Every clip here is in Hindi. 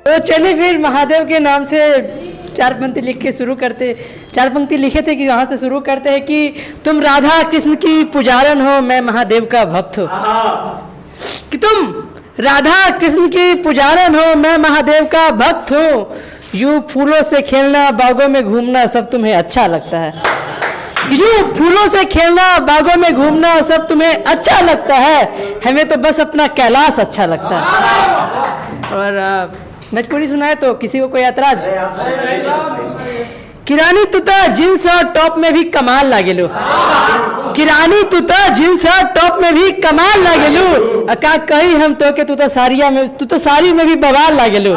तो चलिए फिर महादेव के नाम से 4 पंक्ति लिख के शुरू करते। 4 पंक्ति लिखे थे कि वहाँ से शुरू करते हैं कि तुम राधा कृष्ण की पुजारन हो, मैं महादेव का भक्त हूँ। कि तुम राधा कृष्ण की पुजारन हो, मैं महादेव का भक्त हूँ। यूं फूलों से खेलना, बागों में घूमना सब तुम्हें अच्छा लगता है। यूं फूलों से खेलना, बागों में घूमना सब तुम्हें अच्छा लगता है। हमें तो बस अपना कैलाश अच्छा लगता है। और भोजपुरी सुना है तो किसी को कोई ऐतराज? किरानी तुता जींस और टॉप में भी कमाल लागेलू। किरानी तुता जींस और टॉप में भी कमाल लागेलू। अका कही हम तो के तू तो साड़ी में भी बवाल लागेलू।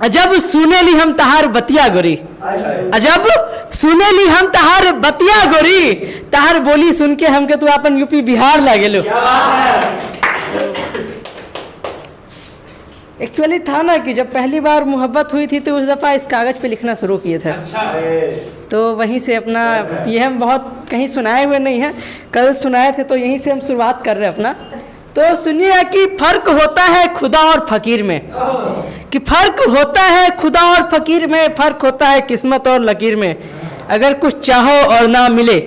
अजब सुने ली हम तहार बतिया गोरी, अजब सुने ली हम तहार बतिया गोरी। तहार बोली सुन के हमके तू अपन यूपी बिहार लागेलू। एक्चुअली था ना कि जब पहली बार मोहब्बत हुई थी तो उस दफ़ा इस कागज़ पे लिखना शुरू किए थे। तो वहीं से अपना ये हम बहुत कहीं सुनाए हुए नहीं हैं, कल सुनाए थे तो यहीं से हम शुरुआत कर रहे हैं अपना। तो सुनिए कि फ़र्क होता है खुदा और फ़कीर में, कि फ़र्क होता है खुदा और फ़कीर में, फ़र्क होता है किस्मत और लकीर में। अगर कुछ चाहो और ना मिले,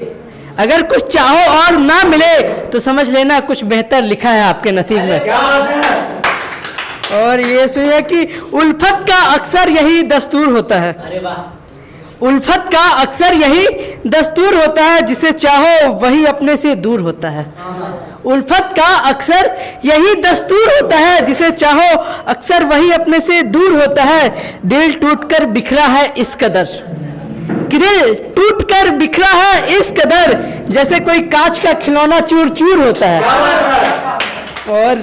अगर कुछ चाहो और ना मिले तो समझ लेना कुछ बेहतर लिखा है आपके नसीब में। और ये सुनिए कि उल्फत का अक्सर यही दस्तूर होता है। अरे वाह। उल्फत का अक्सर यही दस्तूर होता है, जिसे चाहो वही अपने से दूर होता है। उल्फत का अक्सर यही दस्तूर होता है, जिसे चाहो अक्सर वही अपने से दूर होता है। दिल टूटकर बिखरा है इस कदर, कि दिल टूटकर बिखरा है इस कदर, जैसे कोई कांच का खिलौना चूर चूर होता है। और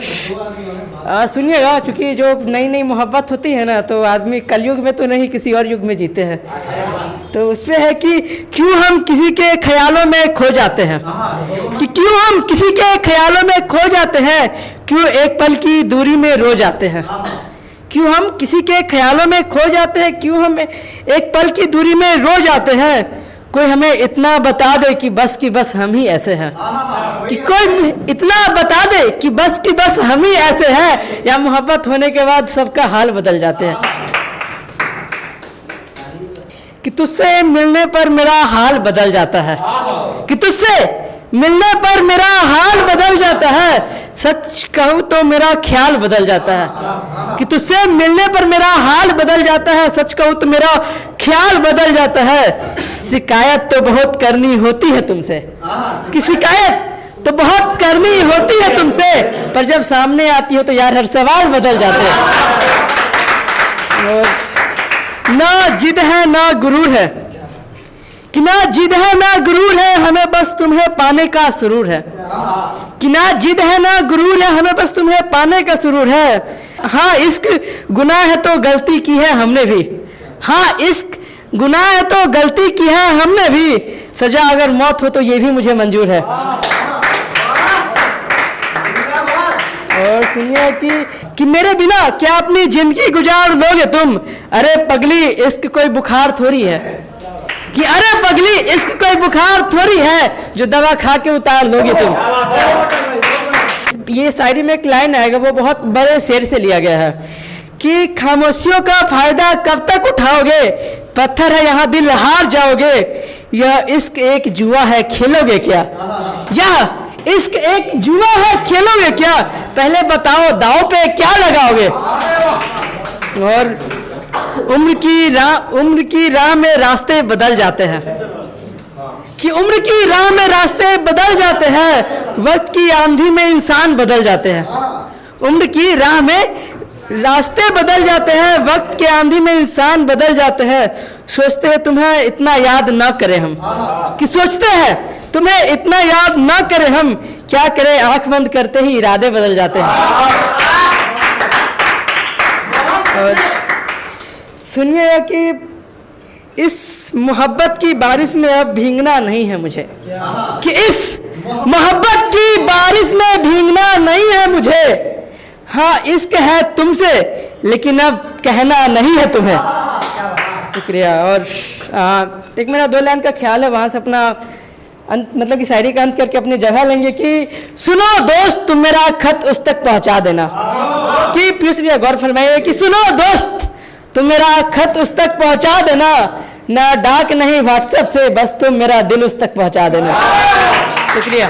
सुनिएगा, चूंकि जो नई नई मोहब्बत होती है ना तो आदमी कलयुग में तो नहीं किसी और युग में जीते हैं। तो उस पे है कि क्यों हम किसी के ख्यालों में खो जाते हैं, कि क्यों हम किसी के ख्यालों में खो जाते हैं, क्यों एक पल की दूरी में रो जाते हैं। क्यों हम किसी के ख्यालों में खो जाते हैं, क्यों हम एक पल की दूरी में रो जाते हैं। कोई हमें इतना बता दे कि बस की बस हम ही ऐसे हैं, कि कोई इतना बता दे कि बस की बस हम ही ऐसे हैं, या मोहब्बत होने के बाद सबका हाल बदल जाते हैं। कि तुझसे मिलने पर मेरा हाल बदल जाता है, कि तुझसे मिलने पर मेरा हाल बदल जाता है। सच कहूँ तो मेरा ख्याल बदल जाता है, कि तुझसे मिलने पर मेरा हाल बदल जाता है। सच कहूँ तो मेरा ख्याल बदल जाता है। शिकायत तो बहुत करनी होती है तुमसे, कि शिकायत तो बहुत करनी होती है तुमसे, पर जब सामने आती हो तो यार हर सवाल बदल जाते हैं। ना जिद है ना गुरूर है, कि ना जिद है ना गुरूर है, हमें बस तुम्हें पाने का सुरूर है। कि ना जिद है ना गुरूर है, हमें बस तुम्हें पाने का सुरूर है। हाँ इश्क गुनाह है तो गलती की है हमने भी, हाँ इश्क गुनाह है तो गलती की है हमने भी। सजा अगर मौत हो तो ये भी मुझे मंजूर है। और सुनिए कि मेरे बिना क्या अपनी जिंदगी गुजार लोगे तुम। अरे पगली इश्क कोई बुखार थोड़ी है, कि अरे पगली इश्क कोई बुखार थोड़ी है, जो दवा खा के उतार लोगे तुम। ये शायरी में एक लाइन आएगा, वो बहुत बड़े शेर से लिया गया है कि खामोशियों का फायदा कब तक उठाओगे, पत्थर है यहाँ दिल हार जाओगे। यह इश्क एक जुआ है खेलोगे क्या, यह इश्क एक जुआ है खेलोगे क्या। पहले बताओ दांव पे क्या लगाओगे। और उम्र की राह में रास्ते बदल जाते हैं, कि उम्र की राह में रास्ते बदल जाते हैं। वक्त की आंधी में इंसान बदल जाते हैं। उम्र की राह में रास्ते बदल जाते हैं, वक्त के आंधी में इंसान बदल जाते हैं। सोचते हैं तुम्हें इतना याद ना करें हम, कि सोचते हैं तुम्हें इतना याद ना करें हम। क्या करें आंख बंद करते ही इरादे बदल जाते हैं। और सुनिए कि इस मोहब्बत की बारिश में अब भीगना नहीं है मुझे, कि इस मोहब्बत की बारिश में भीगना नहीं है मुझे। हाँ इश्क है तुमसे लेकिन अब कहना नहीं है तुम्हें। शुक्रिया। और एक मेरा 2 लाइन का ख्याल है, वहाँ से अपना अंत मतलब कि शायरी का अंत करके अपनी जगह लेंगे कि सुनो दोस्त तुम मेरा खत उस तक पहुँचा देना, कि पीयूष भैया गौर फरमाइए कि सुनो दोस्त, तुम मेरा खत उस तक पहुंचा देना, ना डाक नहीं व्हाट्सएप से, बस तुम मेरा दिल उस तक पहुंचा देना। शुक्रिया।